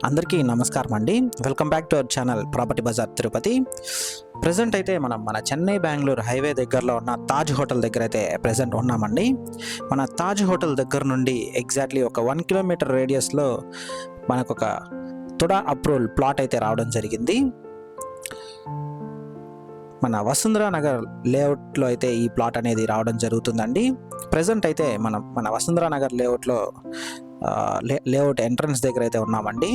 అందరికీ నమస్కారం అండి. Welcome back to our channel property bazaar Tirupati. Present అయితే మనం మన చెన్నై బెంగళూరు హైవే దగ్గరలో ఉన్న తాజ్ హోటల్ దగ్గర అయితే ప్రజెంట్ ఉన్నామండి. మన తాజ్ హోటల్ దగ్గర నుండి ఎగ్జాక్ట్లీ ఒక 1 కిలోమీటర్ రేడియస్లో మనకు ఒక తుడా అప్రూవల్ ప్లాట్ అయితే రావడం జరిగింది. మన వసుంధరా నగర్ లేఅవుట్లో అయితే ఈ ప్లాట్ అనేది రావడం జరుగుతుందండి. ప్రజెంట్ అయితే మన వసుంధరా నగర్ లేఅవుట్లో లేఅవుట్ ఎంట్రన్స్ దగ్గర అయితే ఉన్నామండి.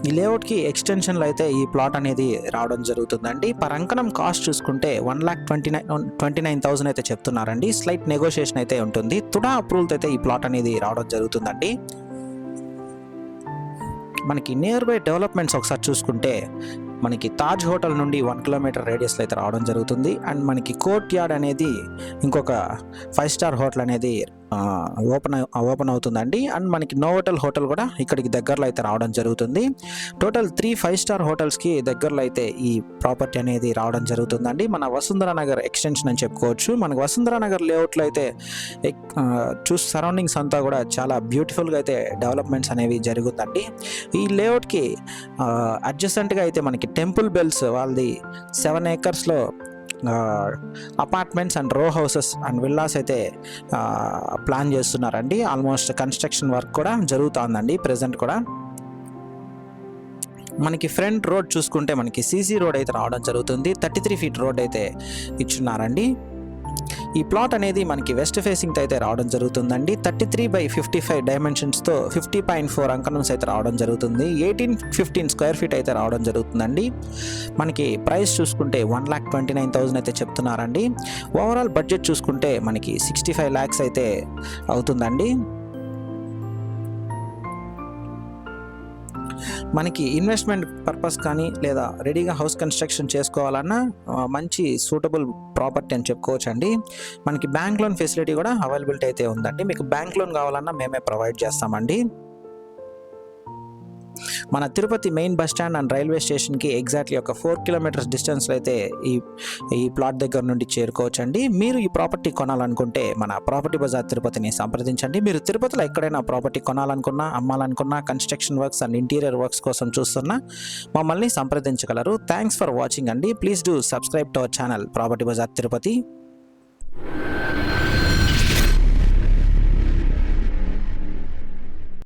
ఈ లేఅవుట్కి ఎక్స్టెన్షన్లో అయితే ఈ ప్లాట్ అనేది రావడం జరుగుతుందండి. పర్ అంకణం కాస్ట్ చూసుకుంటే 1,29,000 అయితే చెప్తున్నారండి. స్లైట్ నెగోషియేషన్ అయితే ఉంటుంది. తుడా అప్రూవల్తో అయితే ఈ ప్లాట్ అనేది రావడం జరుగుతుందండి. మనకి నియర్ బై డెవలప్మెంట్స్ ఒకసారి చూసుకుంటే మనకి తాజ్ హోటల్ నుండి 1 కిలోమీటర్ రేడియస్లో అయితే రావడం జరుగుతుంది. అండ్ మనకి కోర్ట్ యార్డ్ అనేది ఇంకొక 5 స్టార్ హోటల్ అనేది ఓపెన్ అవుతుందండి. అండ్ మనకి నోవోటల్ హోటల్ కూడా ఇక్కడికి దగ్గరలో అయితే రావడం జరుగుతుంది. టోటల్ 3 5 స్టార్ హోటల్స్కి దగ్గరలో అయితే ఈ ప్రాపర్టీ అనేది రావడం జరుగుతుందండి. మన వసుంధరా నగర్ ఎక్స్టెన్షన్ అని చెప్పుకోవచ్చు. మనకు వసుంధరా నగర్ లేఅవుట్లో అయితే సరౌండింగ్స్ అంతా కూడా చాలా బ్యూటిఫుల్గా అయితే డెవలప్మెంట్స్ అనేవి జరుగుతుందండి. ఈ లేఅవుట్కి అడ్జసెంట్గా అయితే మనకి టెంపుల్ బెల్స్ వాళ్ళది 7 ఏకర్స్లో apartments and row houses and villas అయితే ప్లాన్ చేస్తున్నారండి. ఆల్మోస్ట్ కన్స్ట్రక్షన్ వర్క్ కూడా జరుగుతుందండి ప్రజెంట్ కూడా. మనకి ఫ్రంట్ రోడ్ చూసుకుంటే మనకి సీసీ రోడ్ అయితే రావడం జరుగుతుంది. 33 ఫీట్ రోడ్ అయితే ఇచ్చున్నారండి. ఈ ప్లాట్ అనేది మనకి వెస్ట్ ఫేసింగ్తో అయితే రావడం జరుగుతుందండి. 33/55 డైమెన్షన్స్తో 50.4 అంకణమ్స్ అయితే రావడం జరుగుతుంది. 18-15 స్క్వేర్ ఫీట్ అయితే రావడం జరుగుతుందండి. మనకి ప్రైస్ చూసుకుంటే 1,29,000 అయితే చెప్తున్నారండి. ఓవరాల్ బడ్జెట్ చూసుకుంటే మనకి 65 lakhs అయితే అవుతుందండి. మనకి ఇన్వెస్ట్మెంట్ పర్పస్ కానీ లేదా రెడీగా హౌస్ కన్స్ట్రక్షన్ చేసుకోవాలన్నా మంచి సూటబుల్ ప్రాపర్టీ అని చెప్పుకోవచ్చు అండి. మనకి బ్యాంక్ లోన్ ఫెసిలిటీ కూడా అవైలబిలిటీ అయితే ఉందండి. మీకు బ్యాంక్ లోన్ కావాలన్నా మేమే ప్రొవైడ్ చేస్తామండి. మన Tirupati main bus stand and railway స్టేషన్కి ఎగ్జాక్ట్లీ ఒక 4 కిలోమీటర్స్ డిస్టెన్స్లో అయితే ఈ ప్లాట్ దగ్గర నుండి చేరుకోవచ్చండి. మీరు ఈ ప్రాపర్టీ కొనాలనుకుంటే మన ప్రాపర్టీ బజార్ తిరుపతిని సంప్రదించండి. మీరు తిరుపతిలో ఎక్కడైనా ప్రాపర్టీ కొనాలనుకున్నా, అమ్మాలనుకున్నా, construction works and interior works కోసం చూస్తున్నా మమ్మల్ని సంప్రదించగలరు. థ్యాంక్స్ ఫర్ వాచింగ్ అండి. Please do subscribe to our channel property bazaar Tirupati.